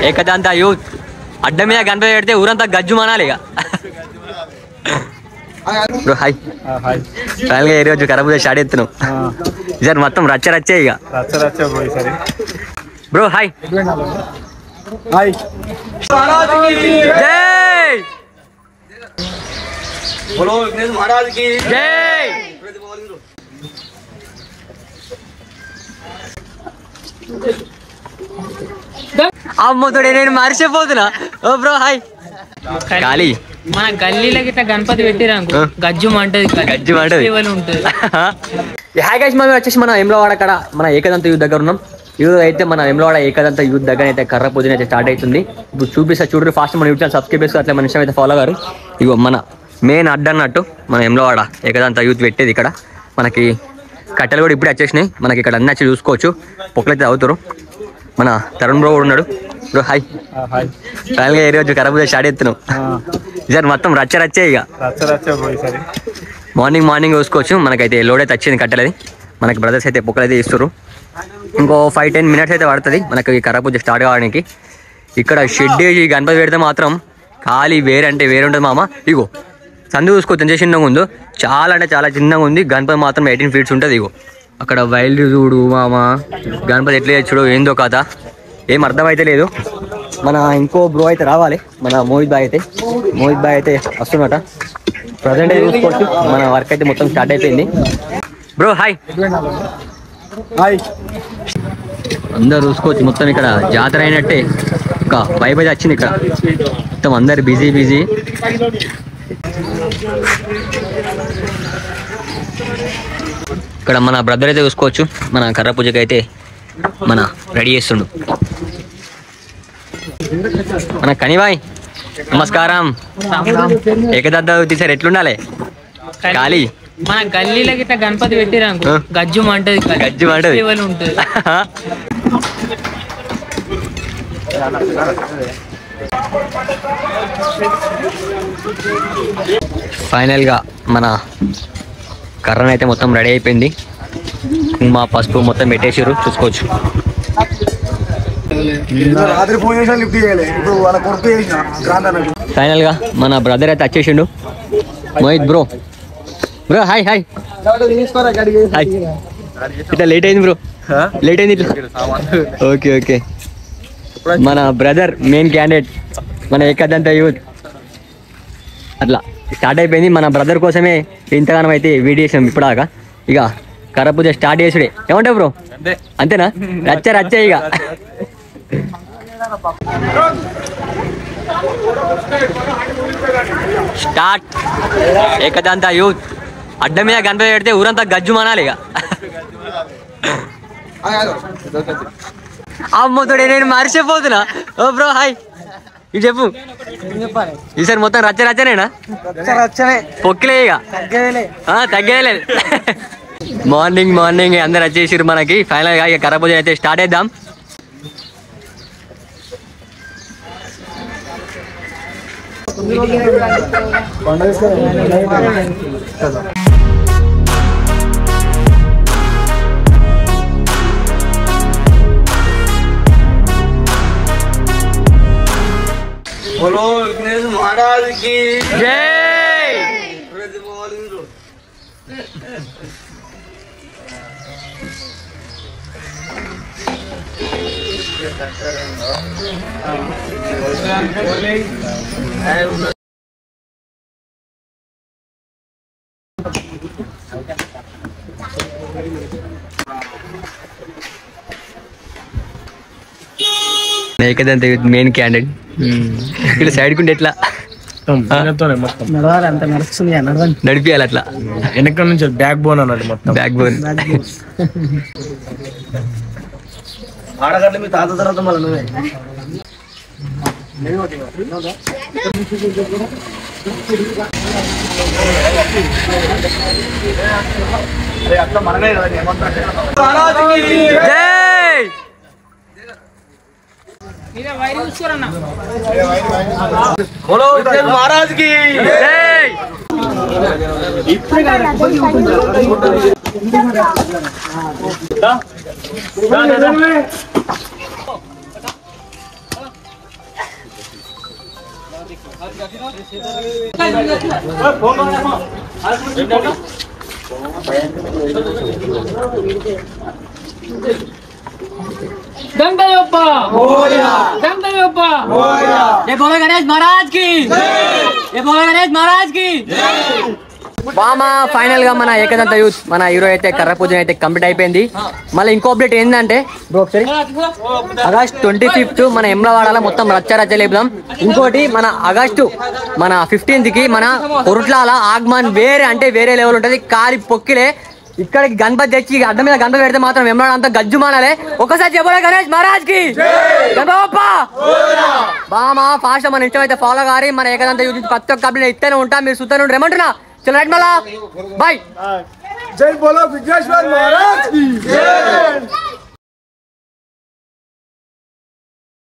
Ekadanta youth అడ్డ మీద గణపతి పెడితే ఊరంతా గజ్జు మనాలి ఇక. Bro hi. ఫైనల్గా ఈ రోజు కరబూజా స్టార్ట్ ఎత్తున్నాం. ఈసారి మొత్తం రచ్చే ఇక. Bro hi. జై बोलो विघ्नेश महाराज की జై. అమ్మతోడే నేను మర్చిపోతున్నా. ఓ బ్రో హాయ్. ఖాళీ మన గల్లీలకి ఇట్లా గణపతి పెట్టిరాను గజ్జు మంటది ఉంటుంది. హాయ్ గైస్, మనం వచ్చేసి మన వేములవాడ కాడ మన ఏకదంత యూత్ దగ్గర ఉన్నాం. ఈరోజు అయితే మన వేములవాడ ఏకదంత యూత్ దగ్గర అయితే కర్ర పూజన అయితే స్టార్ట్ అవుతుంది. ఇప్పుడు చూపిస్తా చూడరు. ఫాస్ట్ మన యూట్యూబ్ సబ్స్క్రైబ్ చేసుకో, అట్లా మనిషి అయితే ఫాలో గారు. ఇగో మన మెయిన్ అడ్డ అన్నట్టు మన వేములవాడ ఏకదంత యూత్ పెట్టేది ఇక్కడ. మనకి కట్టెలు కూడా ఇప్పుడే వచ్చేసినాయి. మనకి ఇక్కడ అన్నీ వచ్చి చూసుకోవచ్చు. పొక్కలైతే అవుతారు. మన తరుణ్ బ్రో కూడా ఉన్నాడు. Bro hi. ఫైనల్గా ఈ రోజు కర్ర పూజ స్టార్ట్ ఎత్తున్నాం. ఈసారి మొత్తం రచ్చే ఇక. మార్నింగ్ చూసుకోవచ్చు. మనకైతే లోడ్ అయితే వచ్చింది కట్టెలది. మనకి బ్రదర్స్ అయితే పొక్కలు అయితే ఇస్తారు. ఇంకో 5-10 మినిట్స్ అయితే పడుతుంది మనకి ఈ కర్ర పూజ స్టార్ట్ కావడానికి. ఇక్కడ షెడ్ ఈ గణపతి పెడితే మాత్రం ఖాళీ వేరే ఉంటుంది మామ. ఇగో సందు చూసుకోవచ్చు, ఎంత చిన్నగా ఉందో. చాలా అంటే చాలా చిన్నగా ఉంది. గణపతి మాత్రం 18 ఫీట్స్ ఉంటుంది. ఇగో అక్కడ వైల్డ్ చూడు మామ. గణపతి ఎట్లా చూడు ఏందో కథ ఏం అర్థమైతే లేదు. మన ఇంకో బ్రో అయితే రావాలి, మన మోహిత్ బాయ్ అయితే వస్తున్నట. ప్రజెంట్ అయితే చూసుకోవచ్చు. మన వర్క్ అయితే మొత్తం స్టార్ట్ అయిపోయింది. Bro hi. అందరు చూసుకోవచ్చు. మొత్తం ఇక్కడ జాతర అయినట్టే ఒక వైబ్ అయితే వచ్చింది ఇక్కడ. మొత్తం అందరు బిజీ. ఇక్కడ మన బ్రదర్ అయితే చూసుకోవచ్చు. మన కర్ర పూజకి అయితే మన రెడీ చేస్తుండు. మన కనిబాయ్ నమస్కారం. ఏకదంత తీసారు ఎట్లుండాలి ఖాళీ. మన గల్లీలకి ఇట్లా గణపతి పెట్టిరాను గజ్జు మంటది ఉంటుంది. ఫైనల్ గా మన కర్రన అయితే మొత్తం రెడీ అయిపోయింది. మా పసుపు మొత్తం పెట్టేసారు చూసుకోవచ్చు. ఫైనల్ గా మన బ్రదర్ అయితే వచ్చేసిండు. Mohit bro hi. ఇట్లా లేట్ అయింది బ్రో. ఇట్లా ఓకే. మన బ్రదర్ మెయిన్ క్యాండిడేట్ మన ఏకదంత యూత్ అట్లా స్టార్ట్ అయిపోయింది. మన బ్రదర్ కోసమే ఇంతగానం అయితే వీడియో చేసాం ఇప్పుడాక. ఇక కర్ర పూజ స్టార్ట్ చేసుడే. ఏమంటావు బ్రో? అంతేనా? రచ్చే ఇక. స్టార్ట్. ఏకదంత యూత్ అడ్డ మీద గణపతి పెడితే ఊరంతా గజ్జు మనాలి ఇక. అమ్మతోడే నేను మర్చిపోతున్నా. ఓ బ్రో హాయ్. ఇది చెప్పు. ఈసారి మొత్తం రచ్చనేనా? పొక్కిలే ఇక, తగ్గలేదు. మార్నింగ్ అందరు వచ్చేసారు మనకి. ఫైనల్ గా ఇక కర్ర పూజ అయితే స్టార్ట్ చేద్దాం. बोलो विघ्नेश महाराज की జై. Ekadanta main candidate. ఇక్కడ సైడ్ కుంటే ఎట్లా నడిపియాలి అట్లా. వెనక నుంచి బ్యాక్ బోన్ అన్నట్టు మొత్తం బ్యాక్ బోన్. ఆడగడ్డ మీ తాత తర్వాత మళ్ళీ నువ్వే. అట్లా మనమే జై. बोलो विघ्नेश महाराज की జై. गणपति बप्पा गणपति बप्पा ये बोलो गणेश महाराज की ये बोलो गणेश महाराज की బామా ఫైనల్ గా మన ఏకదంత యూత్ మన హీరో అయితే కర్ర పూజ అయితే కంప్లీట్ అయిపోయింది. మళ్ళీ ఇంకో అప్డేట్ ఏంటంటే ఆగస్ట్ 25th మన ఎమ్లవాడలో మొత్తం రచ్చ లేపుదాం. ఇంకోటి మన ఆగస్టు మన 15th కి మన కొరుట్లాల ఆగమన్ వేరే లెవెల్ ఉంటది. కాలి పొక్కిలే ఇక్కడికి గణపతి తెచ్చి అడ్డ మీద గణపతి పెడితే మాత్రం ఎమ్లవాడ అంతా గజ్జు మానాలే. ఒకసారి చెప్పలే గణేష్ మహారాజ్ కి బామా ఫాస్ట్ మన ఇష్టం అయితే ఫాలో గారి మన ఏకదంత యూత్ ప్రతి ఒక్క అప్డేట్ ఇస్తూనే ఉంటా. మీరు సుత్తనే ఉంటారు ఏమంటున్నా. चलो राइट मला बाय जय बोलो विघ्नेश्वर महाराज की जय.